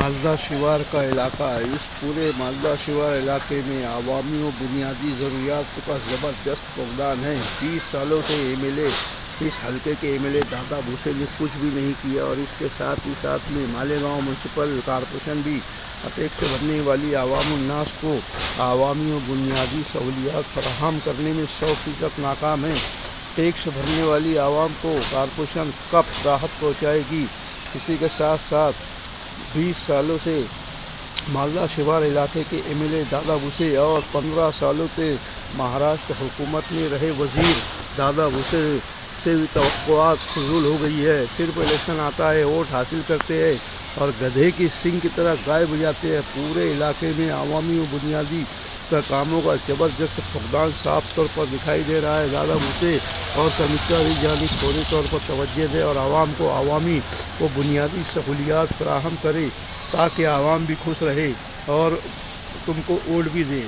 مالدہ شوار کا علاقہ ہے۔ اس پورے مالدہ شوار علاقے میں عوامی و بنیادی ضروریات کا زبردست فقدان ہے۔ 20 سالوں سے ایم ایل اے اس حلقے کے M L A Dada Bhuse نے کچھ بھی نہیں کیا، اور اس کے ساتھ ہی ساتھ میں مالیگاؤں میونسپل کارپوریشن بھی اپیکس بھرنے والی عوام الناس کو عوامی و بنیادی سہولیات فراہم کرنے میں 100% ناکام ہے۔ ٹیکس بھرنے والی عوام کو کارپوریشن کب راحت پہنچائے گی؟ اسی کے ساتھ ساتھ 20 سالوں سے مالدہ شوار علاقے کے M L A Dada Bhuse اور 15 سالوں سے مہاراشٹر حکومت میں رہے وزیر دادا بھوسے سے بھی توقعات فضول ہو گئی ہے۔ صرف الیکشن آتا ہے، ووٹ حاصل کرتے ہیں اور گدھے کی سنگ کی طرح غائب ہو جاتے ہیں۔ پورے علاقے میں عوامی و بنیادی کاموں کا زبردست فقدان صاف طور پر دکھائی دے رہا ہے۔ دادا بھوسے اور کمشنر کی جانب فوری طور پر توجہ دے اور عوام کو عوامی و بنیادی سہولیات فراہم کرے تاکہ عوام بھی خوش رہے اور تم کو ووٹ بھی دے۔